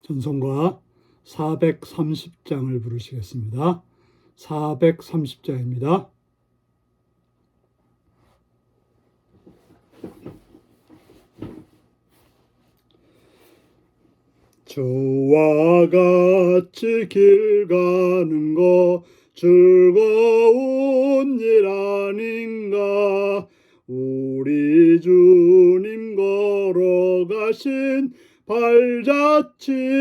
전송가 430장을 부르시겠습니다. 430장입니다. 주와 같이 길 가는 거 즐거운 일 아닌가. 우리 주님 걸어가신 발자취를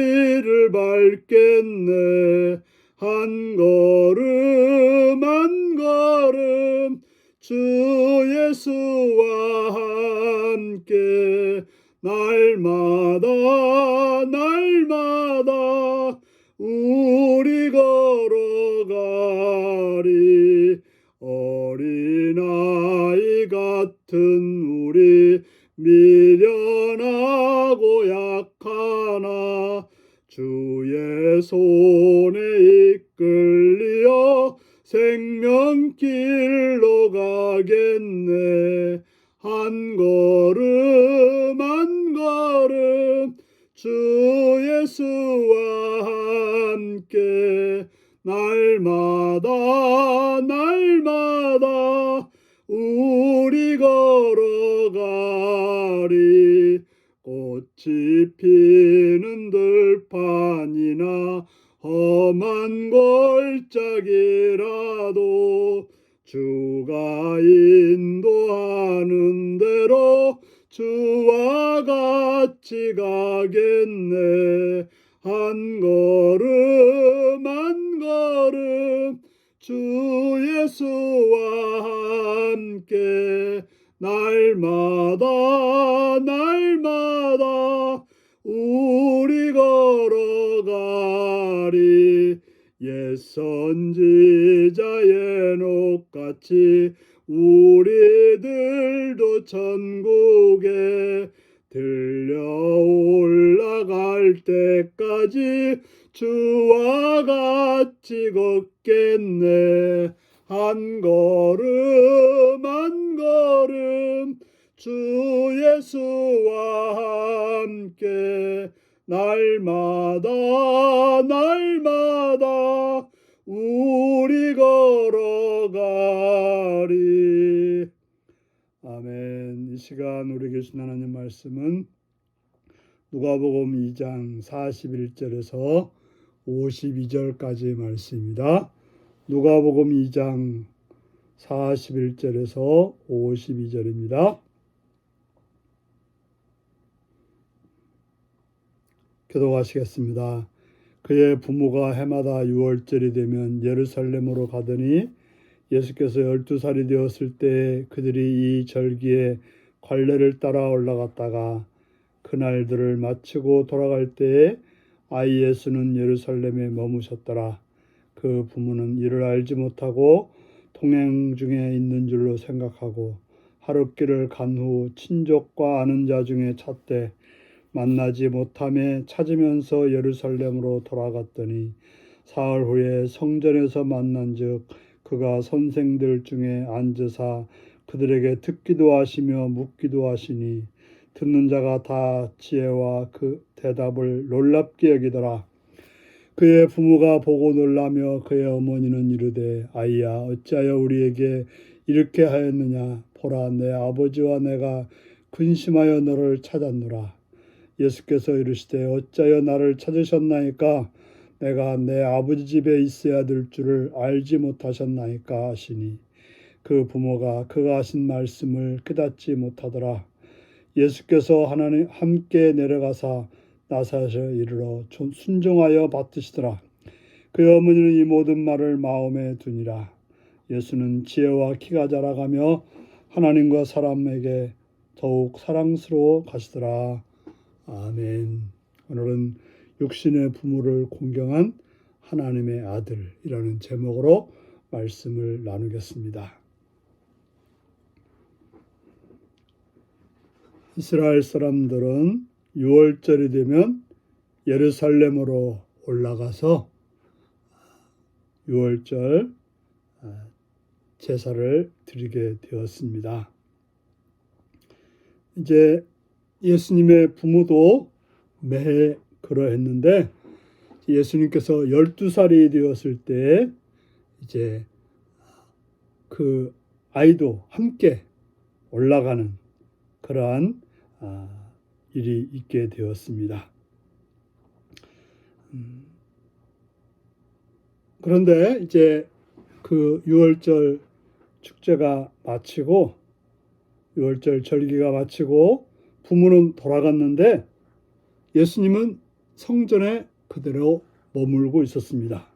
밟겠네. 한 걸음 한 걸음 주 예수와 함께 날마다 우리 걸어가리. 어린아이 같은 우리 미련하고 약하나 주의 손에 이끌려 생명길로 가겠네. 한 걸음 한 걸음 주 예수와 함께 날마다 우리 걸어가리. 꽃이 피는 들판이나 험한 골짜기라도 주가 인도하는 대로 주와 같이 가겠네. 한 걸음 한 걸음 주 예수와 함께 날마다 우리 걸어가리. 옛 선지자 에녹같이 우리들도 천국에 들려 올라갈 때까지 주와 같이 걷겠네. 한 걸음 한 걸음 주 예수와 함께 날마다 우리 걸어가리. 아멘. 이 시간 우리 계신 하나님 말씀은 누가복음 2장 41절에서 52절까지의 말씀입니다. 누가복음 2장 41절에서 52절입니다. 교독하시겠습니다. 그의 부모가 해마다 6월절이 되면 예루살렘으로 가더니 예수께서 12살이 되었을 때 그들이 이 절기에 관례를 따라 올라갔다가 그날들을 마치고 돌아갈 때에 아이 예수는 예루살렘에 머무셨더라. 그 부모는 이를 알지 못하고 동행 중에 있는 줄로 생각하고 하룻길을 간 후 친족과 아는 자 중에 찾되 만나지 못함에 찾으면서 예루살렘으로 돌아갔더니 사흘 후에 성전에서 만난즉 그가 선생들 중에 앉으사 그들에게 듣기도 하시며 묻기도 하시니 듣는 자가 다 지혜와 그 대답을 놀랍게 여기더라. 그의 부모가 보고 놀라며 그의 어머니는 이르되 아이야 어찌하여 우리에게 이렇게 하였느냐. 보라 내 아버지와 내가 근심하여 너를 찾았노라. 예수께서 이르시되 어찌하여 나를 찾으셨나이까. 내가 내 아버지 집에 있어야 될 줄을 알지 못하셨나이까 하시니 그 부모가 그가 하신 말씀을 깨닫지 못하더라. 예수께서 하나님 함께 내려가사 나사렛에 이르러 순종하여 받으시더라. 그의 어머니는 이 모든 말을 마음에 두니라. 예수는 지혜와 키가 자라가며 하나님과 사람에게 더욱 사랑스러워 가시더라. 아멘. 오늘은 육신의 부모를 공경한 하나님의 아들이라는 제목으로 말씀을 나누겠습니다. 이스라엘 사람들은 6월절이 되면 예루살렘으로 올라가서 6월절 제사를 드리게 되었습니다. 이제 예수님의 부모도 매해 그러했는데 예수님께서 12살이 되었을 때 이제 그 아이도 함께 올라가는 그러한 일이 있게 되었습니다. 그런데 이제 그 유월절 축제가 마치고 유월절 절기가 마치고 부모는 돌아갔는데 예수님은 성전에 그대로 머물고 있었습니다.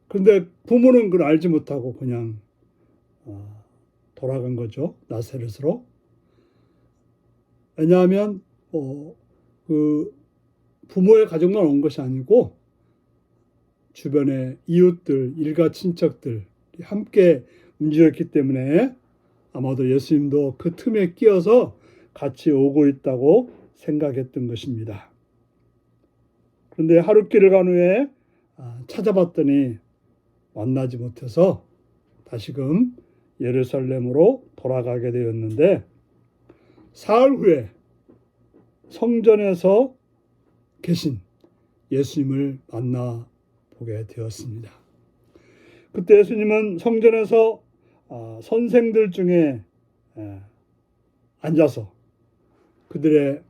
그런데 부모는 그걸 알지 못하고 그냥 돌아간 거죠. 나사렛으로. 왜냐하면 그 부모의 가족만 온 것이 아니고 주변의 이웃들, 일가 친척들이 함께 움직였기 때문에 아마도 예수님도 그 틈에 끼어서 같이 오고 있다고 생각했던 것입니다. 그런데 하룻길을 간 후에 찾아봤더니 만나지 못해서 다시금 예루살렘으로 돌아가게 되었는데 사흘 후에 성전에서 계신 예수님을 만나보게 되었습니다. 그때 예수님은 성전에서 선생들 중에 앉아서 그들의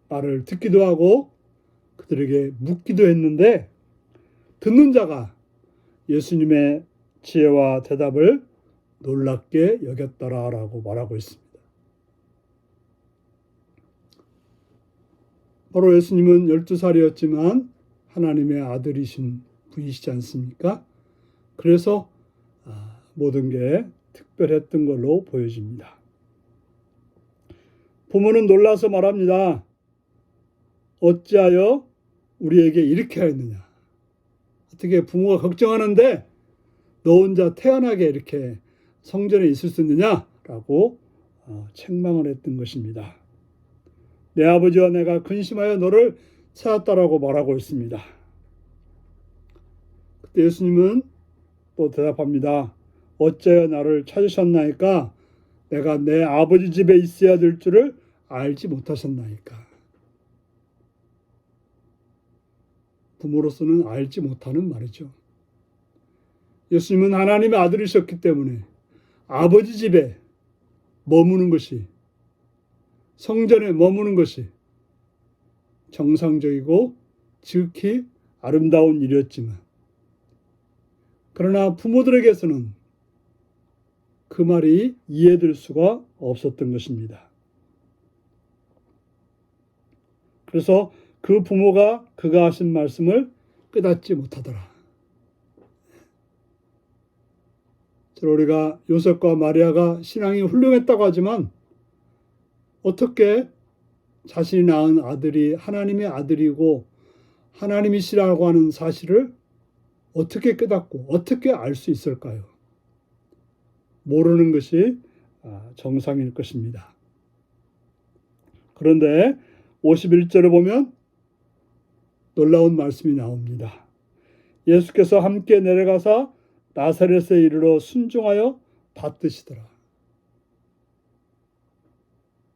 말을 듣기도 하고 그들에게 묻기도 했는데 듣는 자가 예수님의 지혜와 대답을 놀랍게 여겼더라라고 말하고 있습니다. 바로 예수님은 12살이었지만 하나님의 아들이신 분이시지 않습니까? 그래서 모든 게 특별했던 걸로 보여집니다. 부모는 놀라서 말합니다. 어찌하여 우리에게 이렇게 하였느냐? 어떻게 부모가 걱정하는데 너 혼자 태연하게 이렇게 성전에 있을 수 있느냐라고 책망을 했던 것입니다. 내 아버지와 내가 근심하여 너를 찾았다라고 말하고 있습니다. 그때 예수님은 또 대답합니다. 어찌하여 나를 찾으셨나이까? 내가 내 아버지 집에 있어야 될 줄을 알지 못하셨나이까? 부모로서는 알지 못하는 말이죠. 예수님은 하나님의 아들이셨기 때문에 아버지 집에 머무는 것이, 성전에 머무는 것이 정상적이고 지극히 아름다운 일이었지만 그러나 부모들에게서는 그 말이 이해될 수가 없었던 것입니다. 그래서 그 부모가 그가 하신 말씀을 깨닫지 못하더라. 우리가 요셉과 마리아가 신앙이 훌륭했다고 하지만 어떻게 자신이 낳은 아들이 하나님의 아들이고 하나님이시라고 하는 사실을 어떻게 깨닫고 어떻게 알 수 있을까요? 모르는 것이 정상일 것입니다. 그런데 51절을 보면 놀라운 말씀이 나옵니다. 예수께서 함께 내려가사 나사렛에 이르러 순종하여 받드시더라.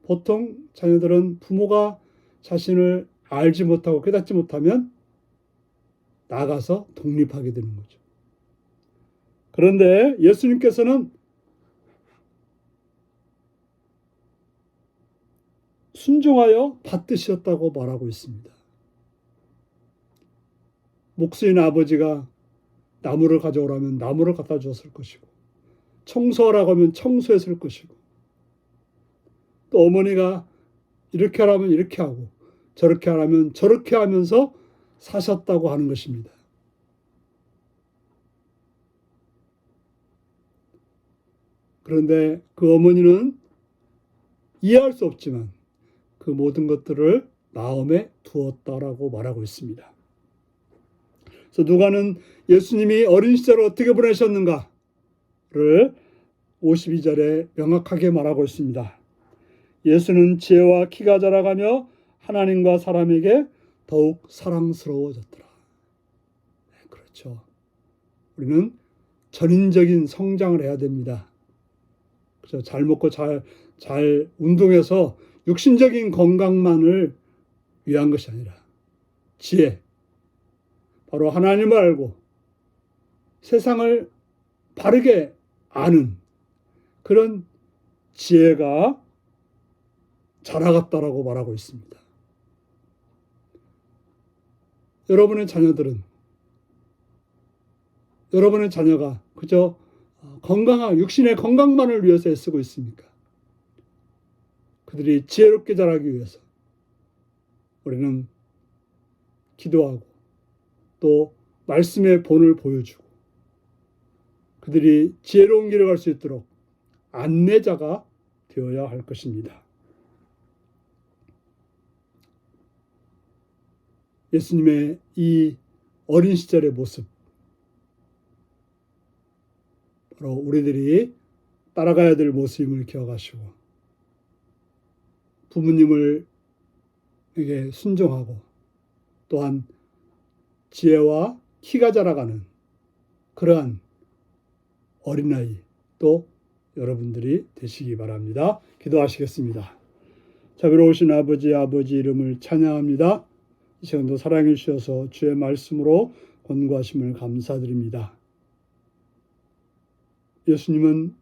보통 자녀들은 부모가 자신을 알지 못하고 깨닫지 못하면 나가서 독립하게 되는 거죠. 그런데 예수님께서는 순종하여 받드셨다고 말하고 있습니다. 목수인 아버지가 나무를 가져오라면 나무를 갖다 주었을 것이고 청소하라고 하면 청소했을 것이고 또 어머니가 이렇게 하라면 이렇게 하고 저렇게 하라면 저렇게 하면서 사셨다고 하는 것입니다. 그런데 그 어머니는 이해할 수 없지만 그 모든 것들을 마음에 두었다라고 말하고 있습니다. 그래서 누가는 예수님이 어린 시절을 어떻게 보내셨는가를 52절에 명확하게 말하고 있습니다. 예수는 지혜와 키가 자라가며 하나님과 사람에게 더욱 사랑스러워졌더라. 네, 그렇죠. 우리는 전인적인 성장을 해야 됩니다. 그래서 잘 먹고 잘 운동해서 육신적인 건강만을 위한 것이 아니라 지혜, 바로 하나님을 알고 세상을 바르게 아는 그런 지혜가 자라갔다라고 말하고 있습니다. 여러분의 자녀가 그저 건강한 육신의 건강만을 위해서 애쓰고 있습니까? 그들이 지혜롭게 자라기 위해서 우리는 기도하고 또 말씀의 본을 보여주고 그들이 지혜로운 길을 갈 수 있도록 안내자가 되어야 할 것입니다. 예수님의 이 어린 시절의 모습, 바로 우리들이 따라가야 될 모습임을 기억하시고 부모님에게 순종하고 또한 지혜와 키가 자라가는 그러한 어린아이 또 여러분들이 되시기 바랍니다. 기도하시겠습니다. 자비로우신 아버지 이름을 찬양합니다. 이 시간도 사랑해 주셔서 주의 말씀으로 권고하심을 감사드립니다. 예수님은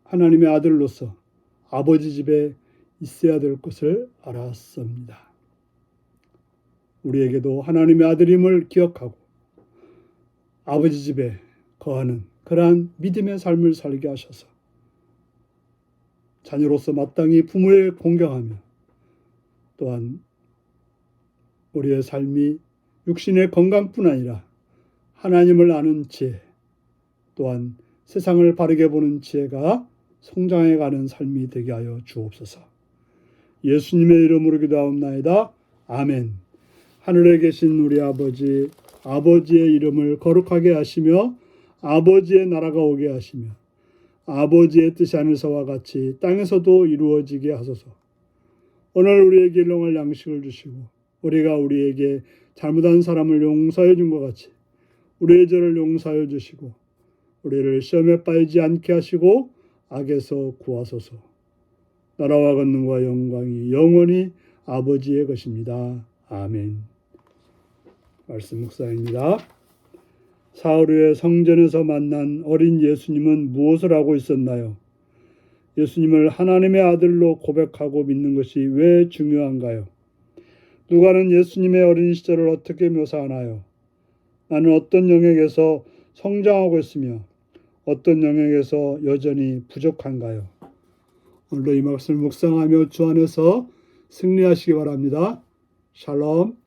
하나님의 아들로서 아버지 집에 있어야 될 것을 알았습니다. 우리에게도 하나님의 아들임을 기억하고 아버지 집에 거하는 그러한 믿음의 삶을 살게 하셔서 자녀로서 마땅히 부모에 공경하며 또한 우리의 삶이 육신의 건강뿐 아니라 하나님을 아는 지혜 또한 세상을 바르게 보는 지혜가 성장해가는 삶이 되게 하여 주옵소서. 예수님의 이름으로 기도하옵나이다. 아멘. 하늘에 계신 우리 아버지, 아버지의 이름을 거룩하게 하시며 아버지의 나라가 오게 하시며 아버지의 뜻이 하늘에서와 같이 땅에서도 이루어지게 하소서. 오늘 우리에게 일용할 양식을 주시고 우리가 우리에게 잘못한 사람을 용서해 준 것 같이 우리의 죄를 용서하여 주시고 우리를 시험에 빠지지 않게 하시고 악에서 구하소서. 나라와 권능과 영광이 영원히 아버지의 것입니다. 아멘. 말씀 묵상입니다. 사흘 후에 성전에서 만난 어린 예수님은 무엇을 하고 있었나요? 예수님을 하나님의 아들로 고백하고 믿는 것이 왜 중요한가요? 누가는 예수님의 어린 시절을 어떻게 묘사하나요? 나는 어떤 영역에서 성장하고 있으며 어떤 영역에서 여전히 부족한가요? 오늘도 이 말씀을 묵상하며 주 안에서 승리하시기 바랍니다. 샬롬.